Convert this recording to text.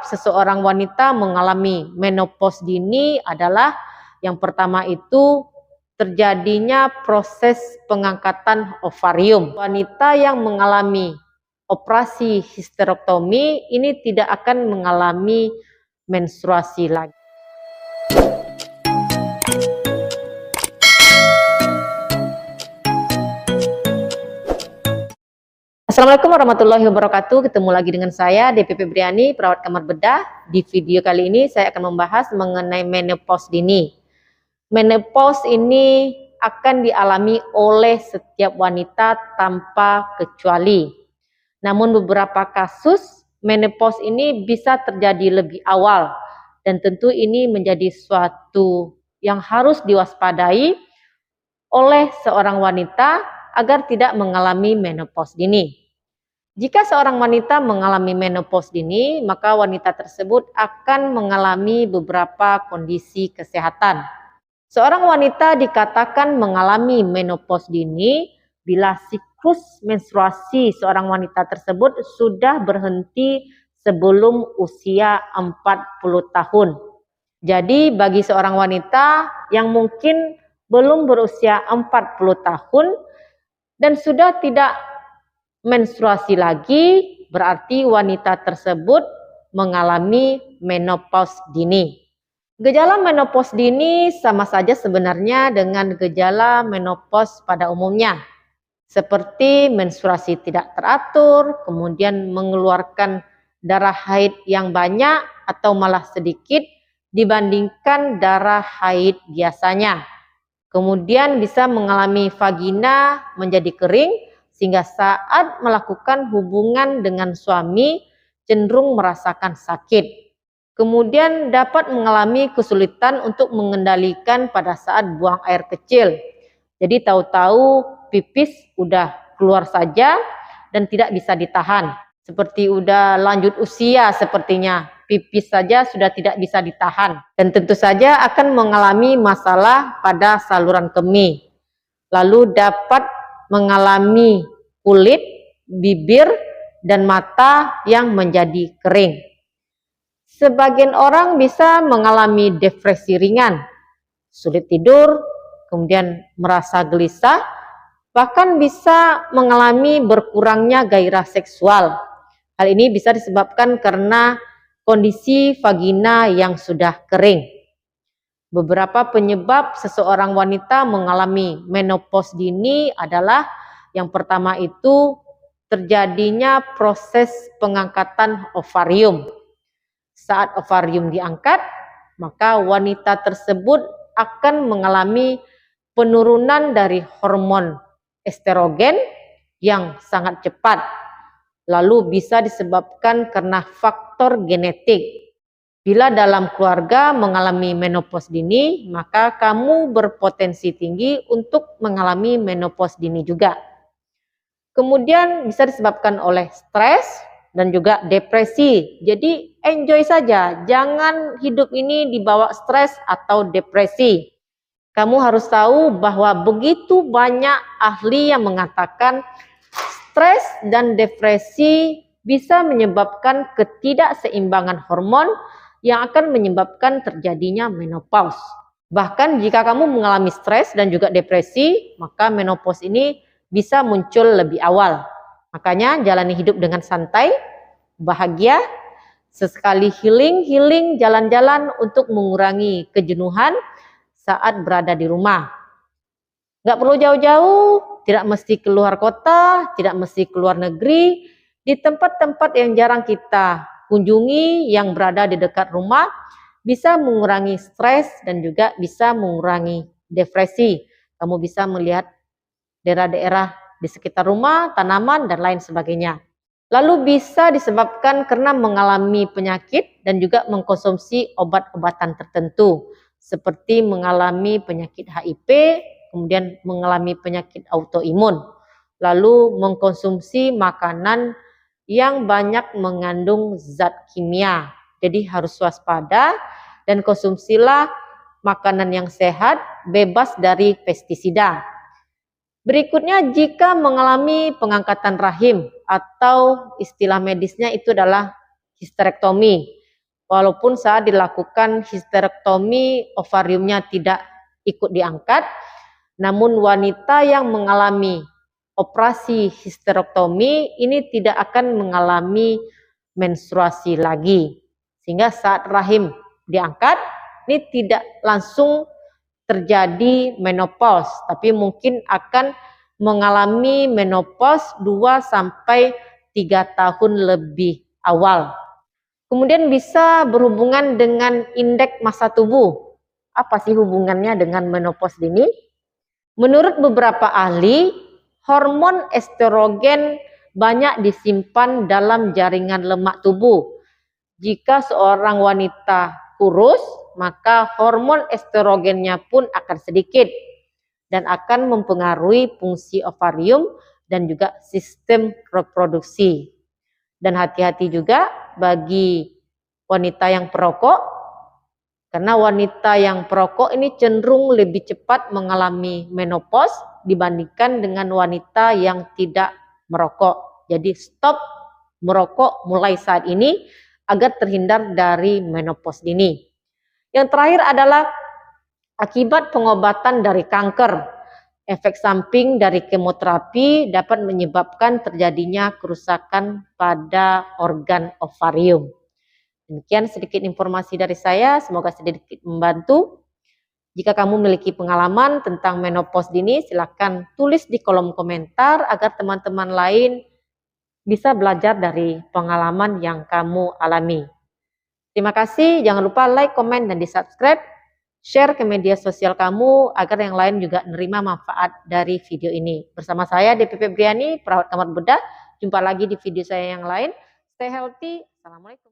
seseorang wanita mengalami menopause dini adalah yang pertama itu terjadinya proses pengangkatan ovarium. Wanita yang mengalami operasi histerektomi ini tidak akan mengalami menstruasi lagi. Assalamualaikum warahmatullahi wabarakatuh. Ketemu lagi dengan saya DP Febriani, perawat kamar bedah. Di video kali ini saya akan membahas mengenai menopause dini. Menopause ini akan dialami oleh setiap wanita tanpa kecuali. Namun beberapa kasus menopause ini bisa terjadi lebih awal, dan tentu ini menjadi suatu yang harus diwaspadai oleh seorang wanita agar tidak mengalami menopause dini. Jika seorang wanita mengalami menopause dini, maka wanita tersebut akan mengalami beberapa kondisi kesehatan. Seorang wanita dikatakan mengalami menopause dini bila siklus menstruasi seorang wanita tersebut sudah berhenti sebelum usia 40 tahun. Jadi bagi seorang wanita yang mungkin belum berusia 40 tahun dan sudah tidak menstruasi lagi, berarti wanita tersebut mengalami menopause dini. Gejala menopause dini sama saja sebenarnya dengan gejala menopause pada umumnya, seperti menstruasi tidak teratur, kemudian mengeluarkan darah haid yang banyak atau malah sedikit dibandingkan darah haid biasanya. Kemudian bisa mengalami vagina menjadi kering, sehingga saat melakukan hubungan dengan suami cenderung merasakan sakit. Kemudian dapat mengalami kesulitan untuk mengendalikan pada saat buang air kecil. Jadi tahu-tahu pipis udah keluar saja dan tidak bisa ditahan. Seperti udah lanjut usia sepertinya, pipis saja sudah tidak bisa ditahan. Dan tentu saja akan mengalami masalah pada saluran kemih. Lalu dapat mengalami kulit, bibir, dan mata yang menjadi kering. Sebagian orang bisa mengalami depresi ringan, sulit tidur, kemudian merasa gelisah, bahkan bisa mengalami berkurangnya gairah seksual. Hal ini bisa disebabkan karena kondisi vagina yang sudah kering. Beberapa penyebab seseorang wanita mengalami menopause dini adalah yang pertama itu terjadinya proses pengangkatan ovarium. Saat ovarium diangkat, maka wanita tersebut akan mengalami penurunan dari hormon estrogen yang sangat cepat. Lalu bisa disebabkan karena faktor genetik. Bila dalam keluarga mengalami menopause dini, maka kamu berpotensi tinggi untuk mengalami menopause dini juga. Kemudian bisa disebabkan oleh stres dan juga depresi. Jadi enjoy saja, jangan hidup ini dibawa stres atau depresi. Kamu harus tahu bahwa begitu banyak ahli yang mengatakan stres dan depresi bisa menyebabkan ketidakseimbangan hormon yang akan menyebabkan terjadinya menopause. Bahkan jika kamu mengalami stres dan juga depresi, maka menopause ini bisa muncul lebih awal. Makanya jalani hidup dengan santai, bahagia, sesekali healing, jalan-jalan untuk mengurangi kejenuhan saat berada di rumah. Nggak perlu jauh-jauh, tidak mesti keluar kota, tidak mesti keluar negeri, di tempat-tempat yang jarang kita kunjungi yang berada di dekat rumah bisa mengurangi stres dan juga bisa mengurangi depresi. Kamu bisa melihat daerah-daerah di sekitar rumah, tanaman, dan lain sebagainya. Lalu bisa disebabkan karena mengalami penyakit dan juga mengkonsumsi obat-obatan tertentu, seperti mengalami penyakit HIV, kemudian mengalami penyakit autoimun, lalu mengkonsumsi makanan yang banyak mengandung zat kimia. Jadi harus waspada dan konsumsilah makanan yang sehat, bebas dari pestisida. Berikutnya, jika mengalami pengangkatan rahim atau istilah medisnya itu adalah histerektomi. Walaupun saat dilakukan histerektomi ovariumnya tidak ikut diangkat, namun wanita yang mengalami operasi histerektomi ini tidak akan mengalami menstruasi lagi. Sehingga saat rahim diangkat, ini tidak langsung terjadi menopause, tapi mungkin akan mengalami menopause 2 sampai 3 tahun lebih awal. Kemudian bisa berhubungan dengan indeks massa tubuh. Apa sih hubungannya dengan menopause dini? Menurut beberapa ahli, hormon estrogen banyak disimpan dalam jaringan lemak tubuh. Jika seorang wanita kurus, maka hormon estrogennya pun akan sedikit dan akan mempengaruhi fungsi ovarium dan juga sistem reproduksi. Dan hati-hati juga bagi wanita yang perokok, karena wanita yang perokok ini cenderung lebih cepat mengalami menopause dibandingkan dengan wanita yang tidak merokok. Jadi stop merokok mulai saat ini agar terhindar dari menopause dini. Yang terakhir adalah akibat pengobatan dari kanker. Efek samping dari kemoterapi dapat menyebabkan terjadinya kerusakan pada organ ovarium. Demikian sedikit informasi dari saya, semoga sedikit membantu. Jika kamu memiliki pengalaman tentang menopause dini, silakan tulis di kolom komentar agar teman-teman lain bisa belajar dari pengalaman yang kamu alami. Terima kasih, jangan lupa like, komen, dan di-subscribe. Share ke media sosial kamu agar yang lain juga menerima manfaat dari video ini. Bersama saya DPP Briani, perawat kamar bedah. Jumpa lagi di video saya yang lain. Stay healthy. Assalamualaikum.